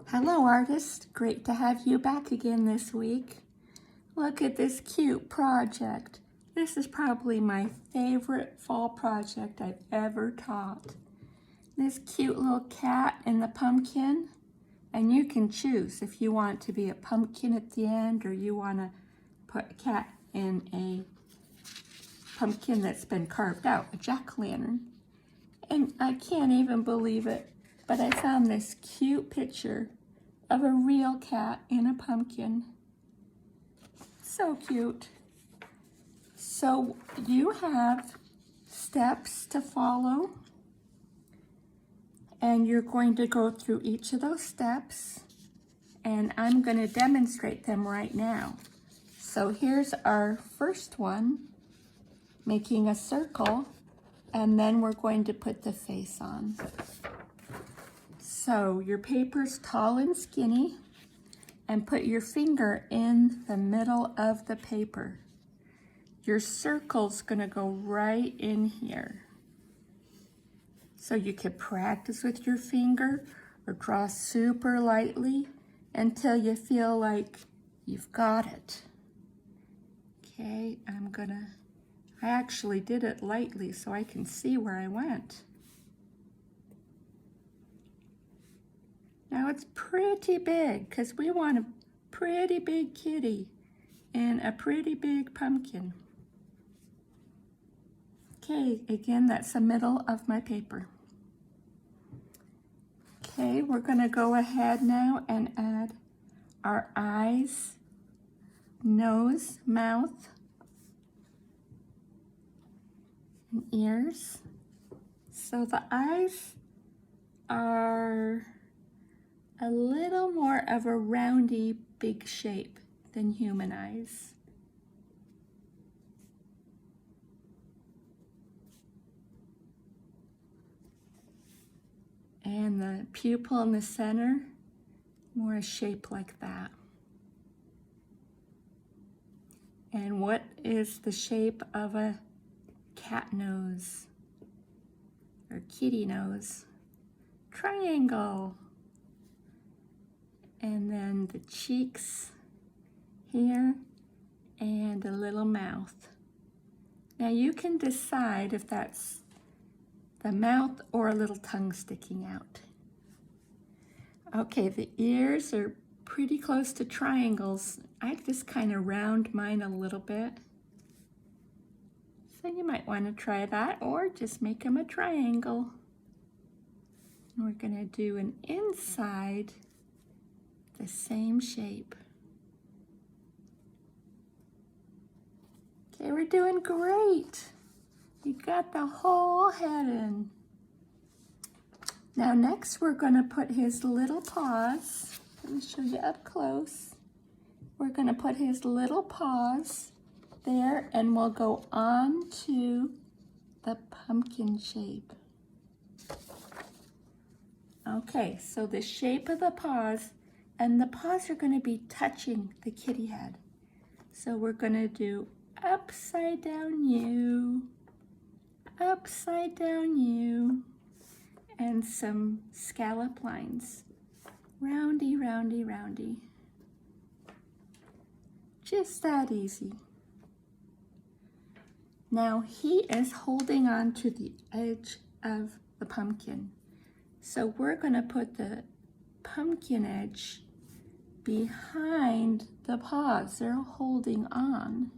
Hello artists, great to have you back again this week. Look at this cute project. This is probably my favorite fall project I've ever taught. This cute little cat in the pumpkin, and you can choose if you want it to be a pumpkin at the end or you want to put a cat in a pumpkin that's been carved out, a jack-o'-lantern. And I can't even believe it, but I found this cute picture of a real cat in a pumpkin. So cute. So you have steps to follow, and you're going to go through each of those steps, and I'm going to demonstrate them right now. So here's our first one, making a circle, and then we're going to put the face on. So your paper's tall and skinny, and put your finger in the middle of the paper. Your circle's gonna go right in here. So you can practice with your finger or draw super lightly until you feel like you've got it. Okay, I actually did it lightly so I can see where I went. Now it's pretty big because we want a pretty big kitty and a pretty big pumpkin. Okay, again, that's the middle of my paper. Okay, we're gonna go ahead now and add our eyes, nose, mouth, and ears. So the eyes are a little more of a roundy, big shape than human eyes. And the pupil in the center, more a shape like that. And what is the shape of a cat nose or kitty nose? Triangle. And then the cheeks here and a little mouth. Now you can decide if that's the mouth or a little tongue sticking out. Okay, the ears are pretty close to triangles. I just kind of round mine a little bit. So you might want to try that or just make them a triangle. And we're going to do an inside the same shape. Okay, we're doing great. You got the whole head in. Now next we're going to put his little paws. Let me show you up close. We're going to put his little paws there and we'll go on to the pumpkin shape. Okay, so the shape of the paws, and the paws are going to be touching the kitty head. So we're going to do upside down U, upside down U, and some scallop lines. Roundy, roundy, roundy. Just that easy. Now he is holding on to the edge of the pumpkin. So we're going to put the pumpkin edge behind the paws. They're holding on.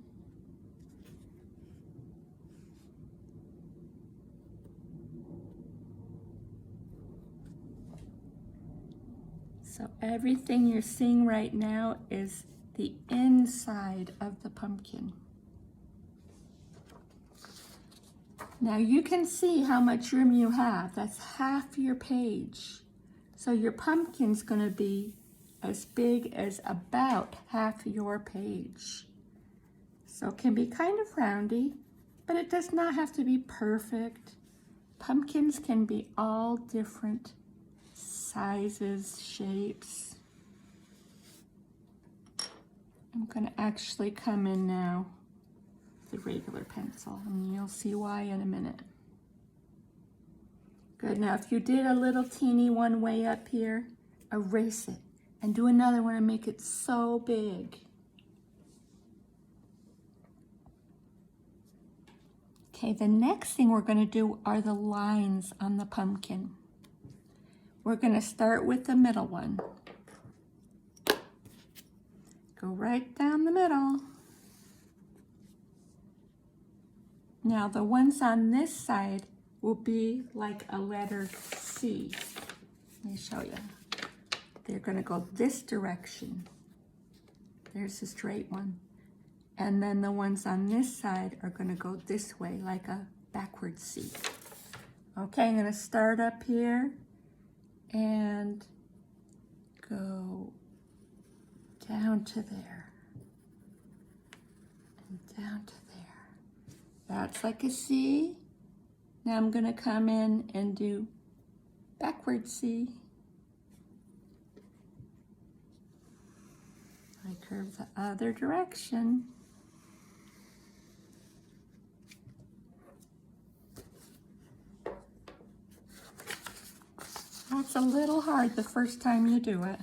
So everything you're seeing right now is the inside of the pumpkin. Now you can see how much room you have. That's half your page. So your pumpkin's going to be as big as about half your page. So it can be kind of roundy, but it does not have to be perfect. Pumpkins can be all different sizes, shapes. I'm going to actually come in now with the regular pencil, and you'll see why in a minute. Good, now if you did a little teeny one way up here, erase it and do another one and make it so big. Okay, the next thing we're going to do are the lines on the pumpkin. We're going to start with the middle one. Go right down the middle. Now the ones on this side will be like a letter C. Let me show you. They're going to go this direction. There's the straight one. And then the ones on this side are going to go this way, like a backward C. Okay, I'm going to start up here and go down to there. And down to there. That's like a C. Now I'm going to come in and do backward C. I curve the other direction. That's a little hard the first time you do it.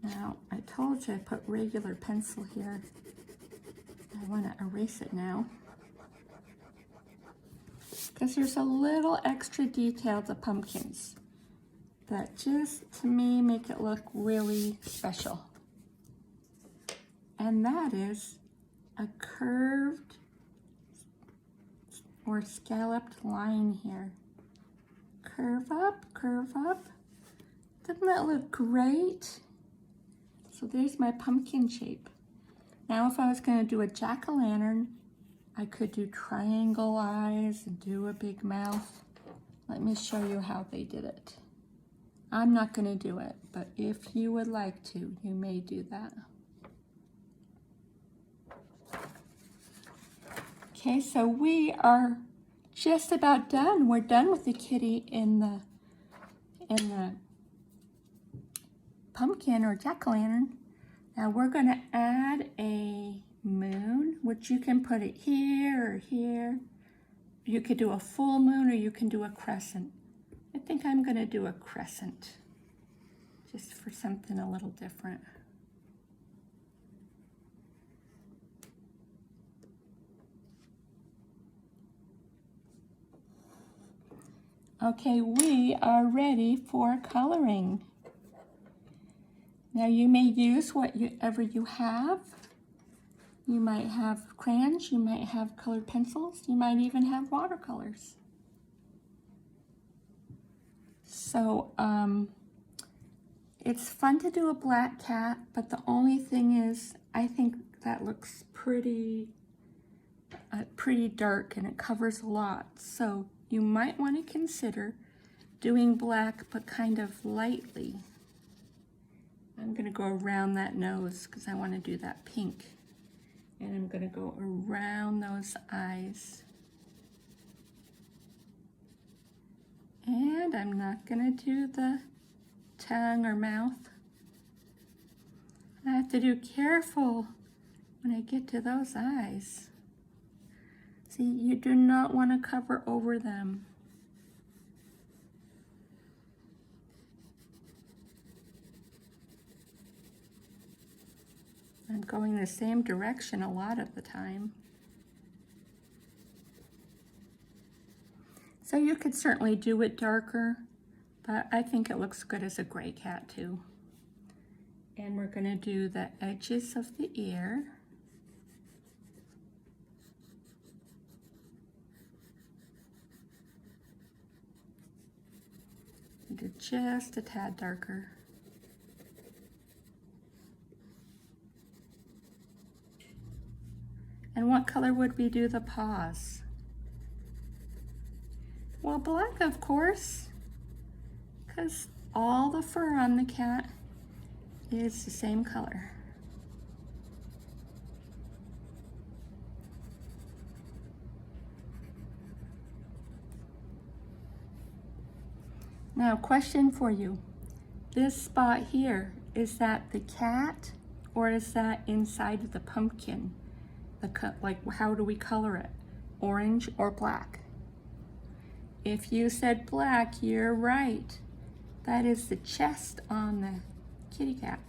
Now, I told you I put regular pencil here. I want to erase it now. Because there's a little extra detail to pumpkins that just, to me, make it look really special. And that is a curved or scalloped line here. Curve up, curve up. Doesn't that look great? So there's my pumpkin shape. Now if I was going to do a jack-o'-lantern, I could do triangle eyes and do a big mouth. Let me show you how they did it. I'm not going to do it, but if you would like to, you may do that. Okay, so we are just about done. We're done with the kitty in the pumpkin or jack-o'-lantern. Now we're going to add a moon, which you can put it here or here. You could do a full moon or you can do a crescent. I think I'm going to do a crescent, just for something a little different. Okay, we are ready for coloring. Now you may use whatever you have. You might have crayons, you might have colored pencils, you might even have watercolors. So it's fun to do a black cat, but the only thing is, I think that looks pretty dark and it covers a lot. So you might want to consider doing black, but kind of lightly. I'm going to go around that nose because I want to do that pink. And I'm going to go around those eyes. And I'm not going to do the tongue or mouth. I have to do careful when I get to those eyes. See, you do not want to cover over them. I'm going the same direction a lot of the time. So you could certainly do it darker, but I think it looks good as a gray cat too. And we're going to do the edges of the ear. Do just a tad darker. And what color would we do the paws? Well, black, of course, because all the fur on the cat is the same color. Now, question for you. This spot here, is that the cat or is that inside of the pumpkin? Like, how do we color it? Orange or black? If you said black, you're right. That is the chest on the kitty cat.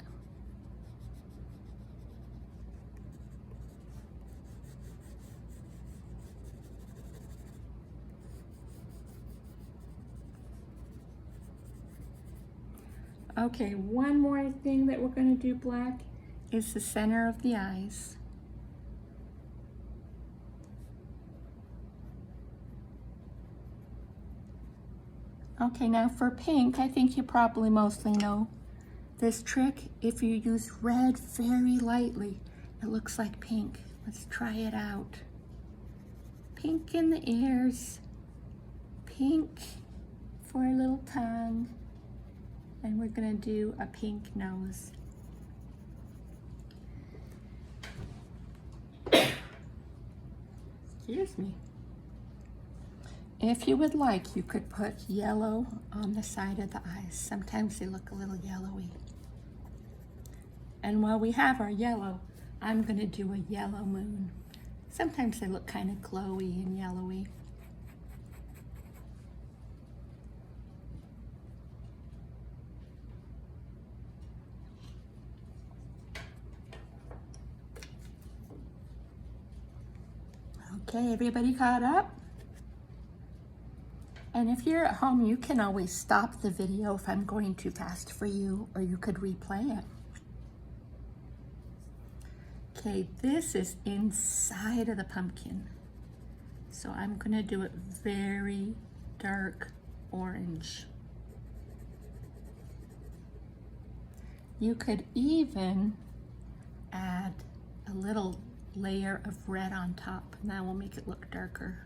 Okay, one more thing that we're going to do black is the center of the eyes. Okay, now for pink, I think you probably mostly know this trick. If you use red very lightly, it looks like pink. Let's try it out. Pink in the ears, pink for a little tongue, and we're gonna do a pink nose. Excuse me. If you would like, you could put yellow on the side of the eyes. Sometimes they look a little yellowy. And while we have our yellow, I'm gonna do a yellow moon. Sometimes they look kind of glowy and yellowy. Okay, everybody caught up? And if you're at home, you can always stop the video if I'm going too fast for you, or you could replay it. Okay, this is inside of the pumpkin. So I'm gonna do it very dark orange. You could even add a little layer of red on top, and that will make it look darker.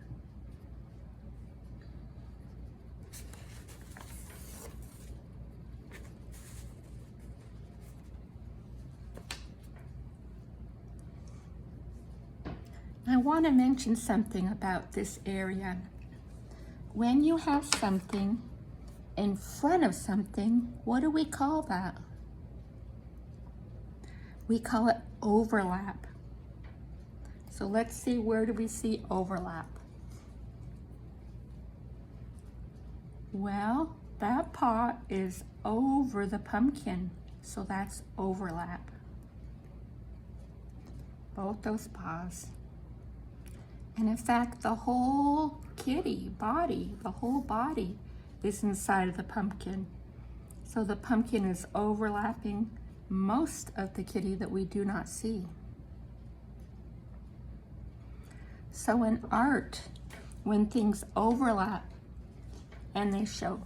I want to mention something about this area. When you have something in front of something, what do we call that? We call it overlap. So let's see, where do we see overlap? Well, that paw is over the pumpkin, so that's overlap. Both those paws. And in fact, the whole kitty body, the whole body is inside of the pumpkin. So the pumpkin is overlapping most of the kitty that we do not see. So in art, when things overlap and they show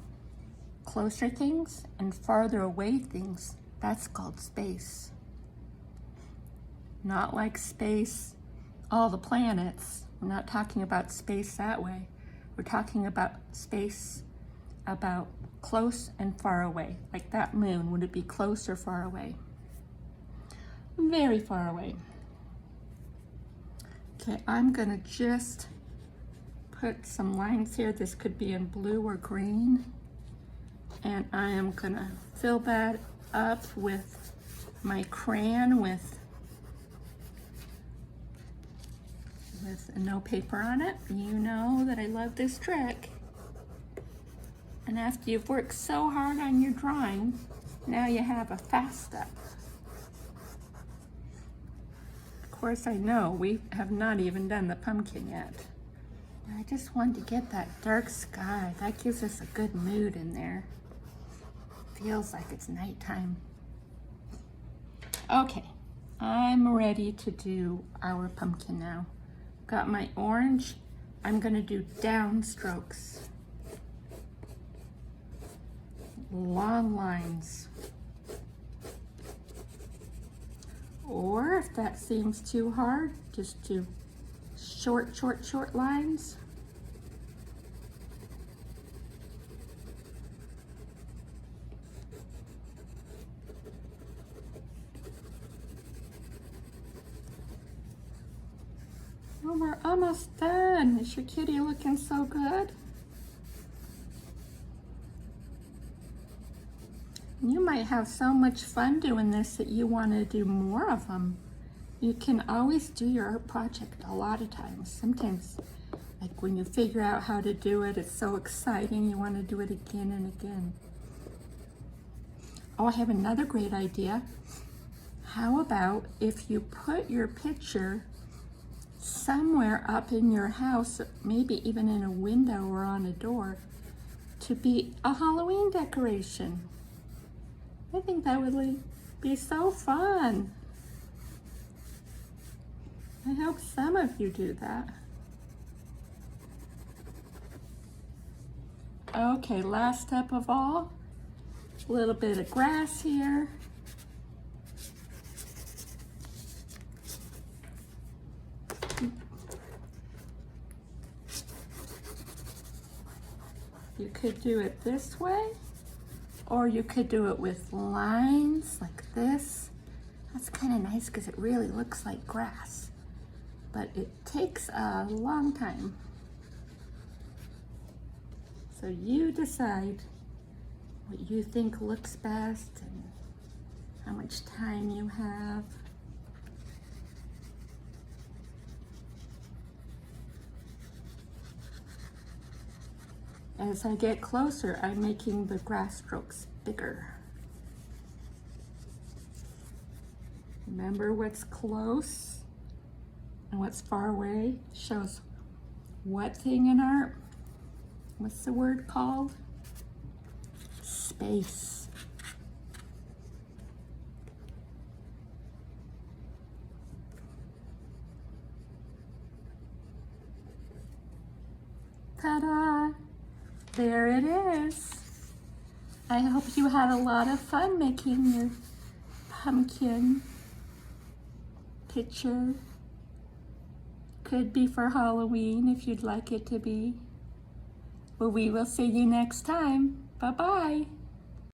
closer things and farther away things, that's called space. Not like space, all the planets. We're not talking about space that way. We're talking about space about close and far away. Like that moon, would it be close or far away? Very far away. Okay, I'm gonna just put some lines here. This could be in blue or green. And I am gonna fill that up with my crayon with no paper on it. You know that I love this trick. And after you've worked so hard on your drawing, now you have a fast step. Of course, I know we have not even done the pumpkin yet. I just wanted to get that dark sky. That gives us a good mood in there. Feels like it's nighttime. Okay, I'm ready to do our pumpkin now. Got my orange. I'm gonna do down strokes. Long lines. Or if that seems too hard, just do short lines. Oh, we're almost done. Is your kitty looking so good? You might have so much fun doing this that you want to do more of them. You can always do your art project a lot of times. Sometimes, like when you figure out how to do it, it's so exciting, you want to do it again and again. Oh, I have another great idea. How about if you put your picture somewhere up in your house, maybe even in a window or on a door, to be a Halloween decoration? I think that would be so fun. I hope some of you do that. Okay, last step of all, a little bit of grass here. You could do it this way, or you could do it with lines like this. That's kind of nice because it really looks like grass, but it takes a long time. So you decide what you think looks best and how much time you have. As I get closer, I'm making the grass strokes bigger. Remember, what's close and what's far away shows what thing in art? What's the word called? Space. Ta-da! There it is. I hope you had a lot of fun making your pumpkin picture. Could be for Halloween if you'd like it to be. Well, we will see you next time. Bye-bye.